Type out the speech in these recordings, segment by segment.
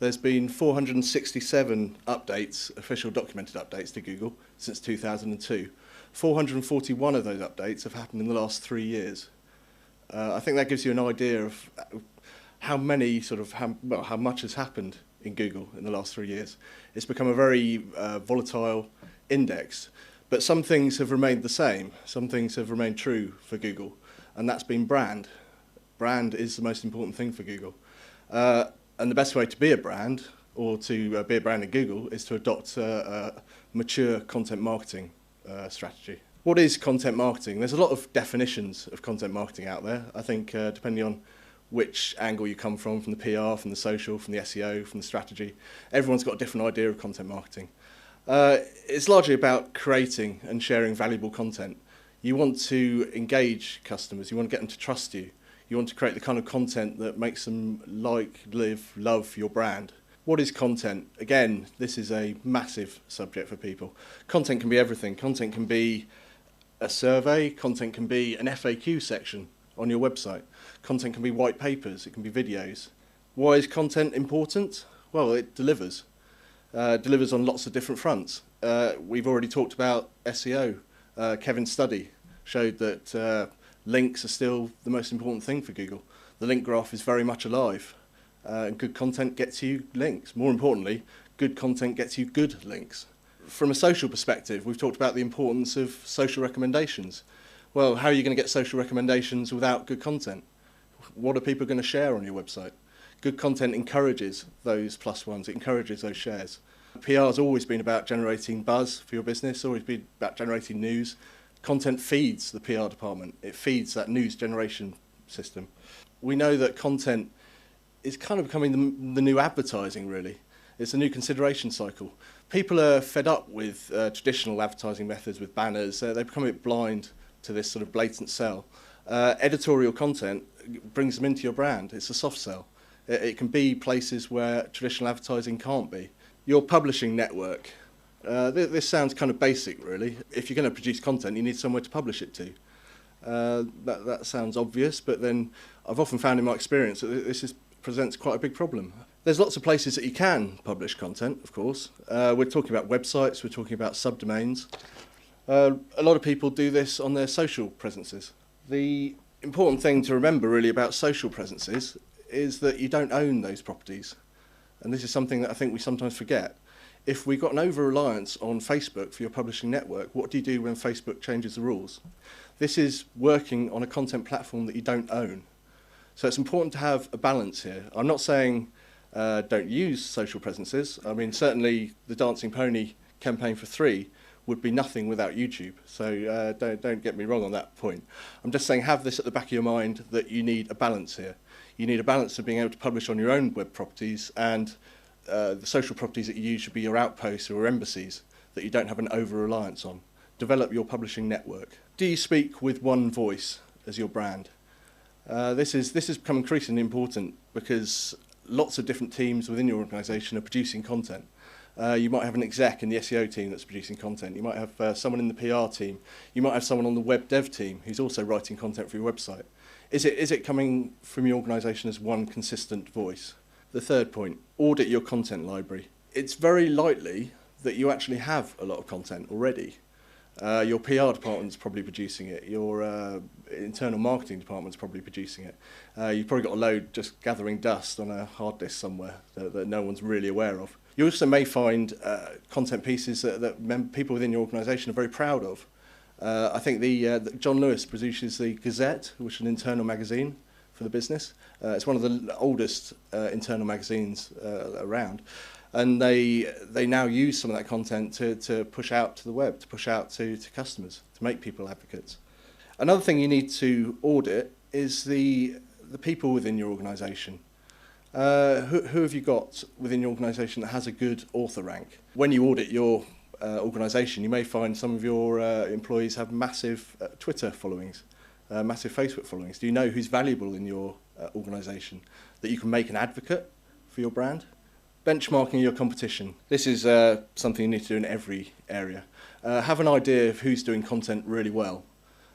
There's been 467 updates, official documented updates to Google since 2002. 441 of those updates have happened in the last 3 years. I think that gives you an idea of how much has happened in Google in the last 3 years. It's become a very volatile index, but some things have remained the same. Some things have remained true for Google, and that's been brand. Brand is the most important thing for Google. And the best way to be a brand, or to be a brand in Google, is to adopt a mature content marketing strategy. What is content marketing? There's a lot of definitions of content marketing out there. I think depending on which angle you come from the PR, from the social, from the SEO, from the strategy, everyone's got a different idea of content marketing. It's largely about creating and sharing valuable content. You want to engage customers, you want to get them to trust you. You want to create the kind of content that makes them like, live, love your brand. What is content? Again, this is a massive subject for people. Content can be everything. Content can be a survey, content can be an FAQ section on your website. Content can be white papers, it can be videos. Why is content important? Well, it delivers. Delivers on lots of different fronts. We've already talked about SEO. Kevin's study showed that links are still the most important thing for Google. The link graph is very much alive, and good content gets you links. More importantly, good content gets you good links. From a social perspective, we've talked about the importance of social recommendations. Well, how are you going to get social recommendations without good content? What are people going to share on your website? Good content encourages those plus ones, it encourages those shares. PR has always been about generating buzz for your business, always been about generating news. Content feeds the PR department. It feeds that news generation system. We know that content is kind of becoming the new advertising, really. It's a new consideration cycle. People are fed up with traditional advertising methods, with banners. They become a bit blind to this sort of blatant sell. Editorial content brings them into your brand. It's a soft sell. It can be places where traditional advertising can't be. Your publishing network. This sounds kind of basic, really. If you're going to produce content, you need somewhere to publish it to. That sounds obvious, but then I've often found in my experience that this presents quite a big problem. There's lots of places that you can publish content, of course. We're talking about websites, we're talking about subdomains. A lot of people do this on their social presences. The important thing to remember, really, about social presences is that you don't own those properties. And this is something that I think we sometimes forget. If we've got an over-reliance on Facebook for your publishing network, what do you do when Facebook changes the rules? This is working on a content platform that you don't own. So it's important to have a balance here. I'm not saying don't use social presences. I mean, certainly the Dancing Pony campaign for 3 would be nothing without YouTube. So don't get me wrong on that point. I'm just saying have this at the back of your mind that you need a balance here. You need a balance of being able to publish on your own web properties, and the social properties that you use should be your outposts or embassies that you don't have an over-reliance on. Develop your publishing network. Do you speak with one voice as your brand? This has become increasingly important because lots of different teams within your organisation are producing content. You might have an exec in the SEO team that's producing content. You might have someone in the PR team. You might have someone on the web dev team who's also writing content for your website. Is it coming from your organisation as one consistent voice? The third point, audit your content library. It's very likely that you actually have a lot of content already. Your PR department's probably producing it. Your internal marketing department's probably producing it. You've probably got a load just gathering dust on a hard disk somewhere that no one's really aware of. You also may find content pieces that people within your organisation are very proud of. I think John Lewis produces the Gazette, which is an internal magazine for the business. It's one of the oldest internal magazines around. And they now use some of that content to push out to the web, to push out to customers, to make people advocates. Another thing you need to audit is the people within your organisation. Who have you got within your organisation that has a good author rank? When you audit your organisation, you may find some of your employees have massive Twitter followings, massive Facebook followings. Do you know who's valuable in your organisation that you can make an advocate for your brand? Benchmarking your competition. This is something you need to do in every area. Have an idea of who's doing content really well.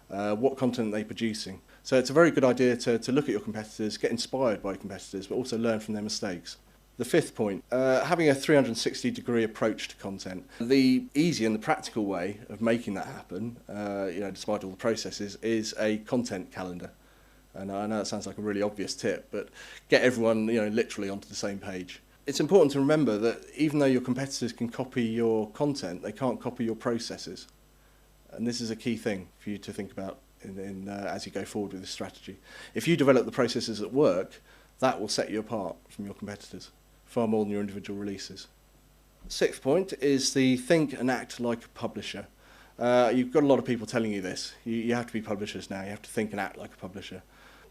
What content are they producing? So it's a very good idea to look at your competitors, get inspired by competitors, but also learn from their mistakes. The fifth point, having a 360-degree approach to content. The easy and the practical way of making that happen, despite all the processes, is a content calendar. And I know that sounds like a really obvious tip, but get everyone, literally onto the same page. It's important to remember that even though your competitors can copy your content, they can't copy your processes. And this is a key thing for you to think about as you go forward with this strategy. If you develop the processes that work, that will set you apart from your competitors, far more than your individual releases. Sixth point is the think and act like a publisher. You've got a lot of people telling you this. You have to be publishers now. You have to think and act like a publisher.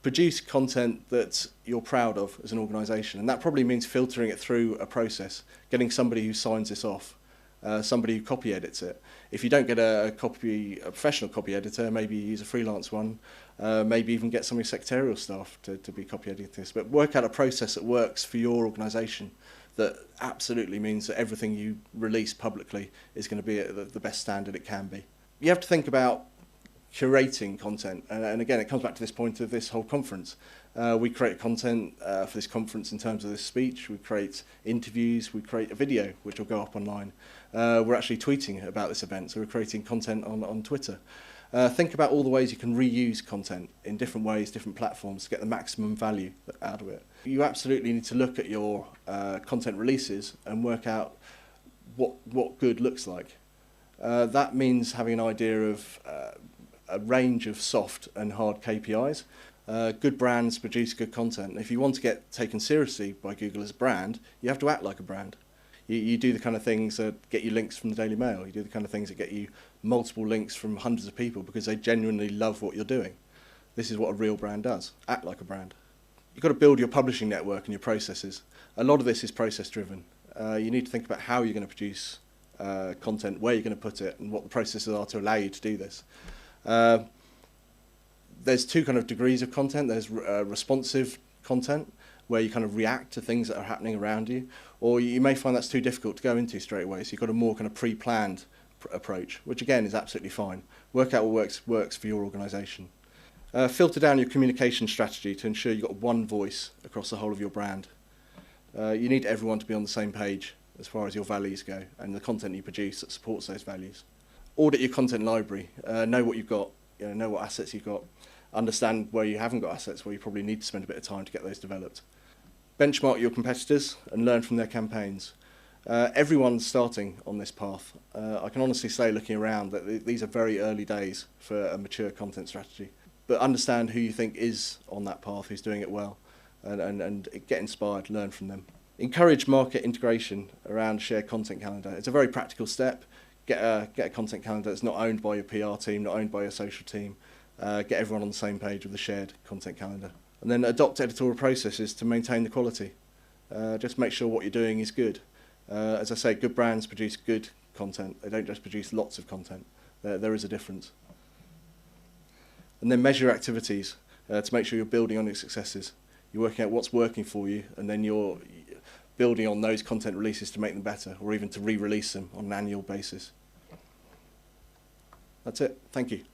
Produce content that you're proud of as an organisation, and that probably means filtering it through a process, getting somebody who signs this off, somebody who copy edits it. If you don't get a professional copy editor, maybe you use a freelance one, maybe even get some of your secretarial staff to be copy editing this, but work out a process that works for your organisation that absolutely means that everything you release publicly is going to be at the best standard it can be. You have to think about curating content, and again it comes back to this point of this whole conference. We create content for this conference in terms of this speech, we create interviews, we create a video which will go up online. We're actually tweeting about this event, so we're creating content on Twitter. Think about all the ways you can reuse content in different ways, different platforms to get the maximum value out of it. You absolutely need to look at your content releases and work out what good looks like. That means having an idea of a range of soft and hard KPIs. Good brands produce good content. If you want to get taken seriously by Google as a brand, you have to act like a brand. You do the kind of things that get you links from the Daily Mail. You do the kind of things that get you multiple links from hundreds of people because they genuinely love what you're doing. This is what a real brand does. Act like a brand. You've got to build your publishing network and your processes. A lot of this is process driven. You need to think about how you're going to produce content, where you're going to put it, and what the processes are to allow you to do this. There's two kind of degrees of content. There's responsive content, where you kind of react to things that are happening around you, or you may find that's too difficult to go into straight away, so you've got a more kind of pre-planned approach, which again is absolutely fine. Work out what works for your organisation. Filter down your communication strategy to ensure you've got one voice across the whole of your brand. You need everyone to be on the same page as far as your values go, and the content you produce that supports those values. Audit your content library, know what you've got, know what assets you've got, understand where you haven't got assets, where you probably need to spend a bit of time to get those developed. Benchmark your competitors and learn from their campaigns. Everyone's starting on this path. I can honestly say, looking around, that these are very early days for a mature content strategy. But understand who you think is on that path, who's doing it well, and get inspired, learn from them. Encourage market integration around shared content calendar. It's a very practical step. Get a content calendar that's not owned by your PR team, not owned by your social team. Get everyone on the same page with the shared content calendar. And then adopt editorial processes to maintain the quality. Just make sure what you're doing is good. As I say, good brands produce good content. They don't just produce lots of content. There is a difference. And then measure activities to make sure you're building on your successes. You're working out what's working for you, and then you're building on those content releases to make them better, or even to re-release them on an annual basis. That's it. Thank you.